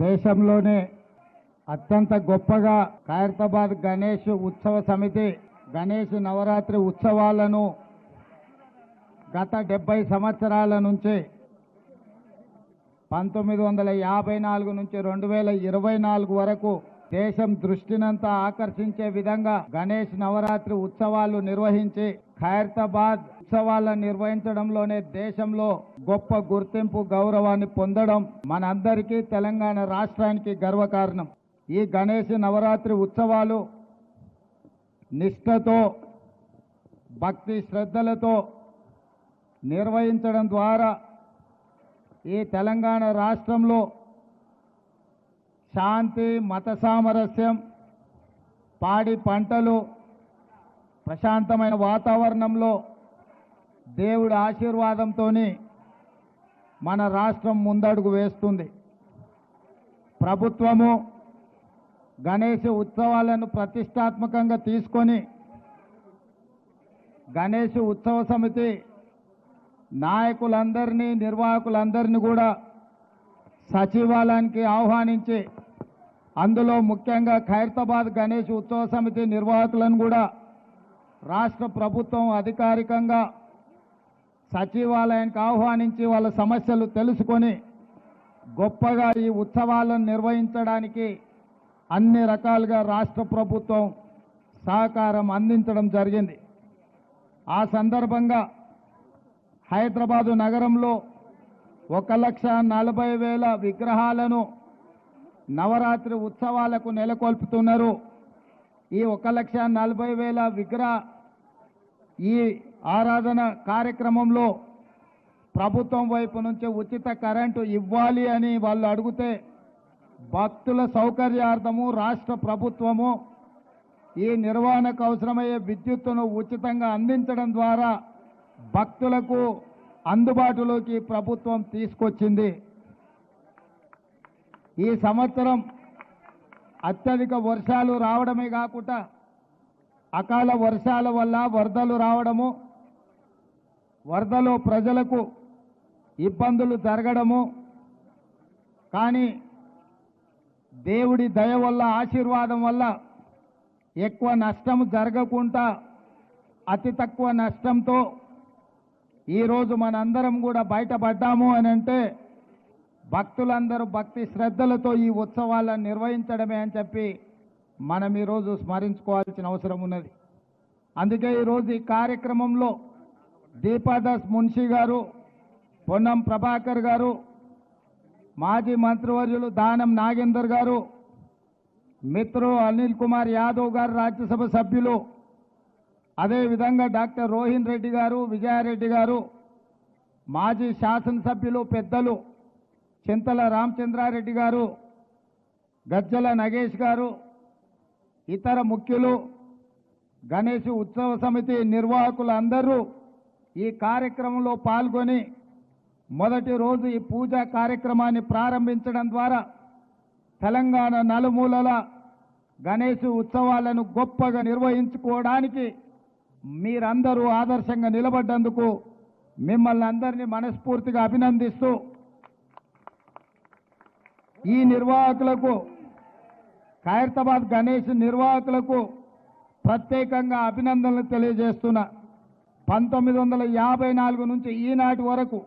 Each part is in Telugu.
దేశంలోనే అత్యంత గొప్పగా ఖైరతాబాద్ గణేష్ ఉత్సవ సమితి గణేష్ నవరాత్రి ఉత్సవాలను గత 70 సంవత్సరాల నుంచి 1954 నుంచి 2024 వరకు దేశం దృష్టినంతా ఆకర్షించే విధంగా గణేష్ నవరాత్రి ఉత్సవాలు నిర్వహించి ఖైరతాబాద్ ఉత్సవాలను నిర్వహించడంలోనే దేశంలో గొప్ప గుర్తింపు గౌరవాన్ని పొందడం మనందరికీ తెలంగాణ రాష్ట్రానికి గర్వకారణం. ఈ గణేష్ నవరాత్రి ఉత్సవాలు నిష్ఠతో భక్తి శ్రద్ధలతో నిర్వహించడం ద్వారా ఈ తెలంగాణ రాష్ట్రంలో శాంతి మత సామరస్యం పాడి పంటలు ప్రశాంతమైన వాతావరణంలో దేవుడి ఆశీర్వాదంతో మన రాష్ట్రం ముందడుగు వేస్తుంది. ప్రభుత్వము గణేష్ ఉత్సవాలను ప్రతిష్టాత్మకంగా తీసుకొని గణేష్ ఉత్సవ సమితి నాయకులందరినీ నిర్వాహకులందరినీ కూడా సచివాలయానికి ఆహ్వానించి అందులో ముఖ్యంగా ఖైరతాబాద్ గణేష్ ఉత్సవ సమితి నిర్వాహకులను కూడా రాష్ట్ర ప్రభుత్వం అధికారికంగా సచివాలయానికి ఆహ్వానించి వాళ్ళ సమస్యలు తెలుసుకొని గొప్పగా ఈ ఉత్సవాలను నిర్వహించడానికి అన్ని రకాలుగా రాష్ట్ర ప్రభుత్వం సహకారం అందించడం జరిగింది. ఆ సందర్భంగా హైదరాబాదు నగరంలో 1,40,000 విగ్రహాలను నవరాత్రి ఉత్సవాలకు నెలకొల్పుతున్నారు. ఈ 1,40,000 విగ్రహ ఈ ఆరాధన కార్యక్రమంలో ప్రభుత్వం వైపు నుంచి ఉచిత కరెంటు ఇవ్వాలి అని వాళ్ళు అడిగితే భక్తుల సౌకర్యార్థము రాష్ట్ర ప్రభుత్వము ఈ నిర్వహణకు అవసరమయ్యే విద్యుత్తును ఉచితంగా అందించడం ద్వారా భక్తులకు అందుబాటులోకి ప్రభుత్వం తీసుకొచ్చింది. ఈ సంవత్సరం అత్యధిక వర్షాలు రావడమే కాకుండా అకాల వర్షాల వల్ల వరదలు రావడము, వరదలో ప్రజలకు ఇబ్బందులు జరగడము, కానీ దేవుడి దయ వల్ల ఆశీర్వాదం వల్ల ఎక్కువ నష్టం జరగకుండా అతి తక్కువ నష్టంతో ఈరోజు మనందరం కూడా బయటపడ్డాము అని అంటే భక్తులందరూ భక్తి శ్రద్ధలతో ఈ ఉత్సవాలను నిర్వహించడమే అని చెప్పి మనం ఈరోజు స్మరించుకోవాల్సిన అవసరం ఉన్నది. అందుకే ఈరోజు ఈ కార్యక్రమంలో దీపాదాస్ మున్షి గారు, పొన్నం ప్రభాకర్ గారు, మాజీ మంత్రివర్యులు దానం నాగేందర్ గారు, మిత్రులు అనిల్ కుమార్ యాదవ్ గారు రాజ్యసభ సభ్యులు, అదేవిధంగా డాక్టర్ రోహిన్ రెడ్డి గారు, విజయారెడ్డి గారు, మాజీ శాసనసభ్యులు పెద్దలు చింతల రామచంద్రారెడ్డి గారు, గజ్జల నగేష్ గారు, ఇతర ముఖ్యులు, గణేష్ ఉత్సవ సమితి నిర్వాహకులు అందరూ ఈ కార్యక్రమంలో పాల్గొని మొదటి రోజు ఈ పూజా కార్యక్రమాన్ని ప్రారంభించడం ద్వారా తెలంగాణ నలుమూలల గణేష్ ఉత్సవాలను గొప్పగా నిర్వహించుకోవడానికి మీరందరూ ఆదర్శంగా నిలబడ్డందుకు మిమ్మల్ని అందరినీ మనస్ఫూర్తిగా అభినందిస్తూ ఈ నిర్వాహకులకు, ఖైరతాబాద్ గణేష్ నిర్వాహకులకు ప్రత్యేకంగా అభినందనలు తెలియజేస్తున్నా. 1954 నుంచి ఈనాటి వరకు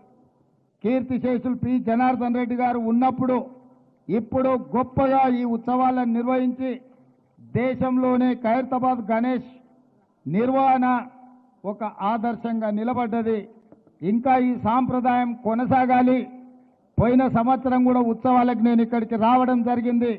కీర్తిశేషులు పి జనార్దన్ రెడ్డి గారు ఉన్నప్పుడు ఇప్పుడు గొప్పగా ఈ ఉత్సవాలను నిర్వహించి దేశంలోనే ఖైరతాబాద్ గణేష్ నిర్వహణ ఒక ఆదర్శంగా నిలబడ్డది. ఇంకా ఈ సాంప్రదాయం కొనసాగాలి. పోయిన సంవత్సరం కూడా ఉత్సవాలకు నేను ఇక్కడికి రావడం జరిగింది.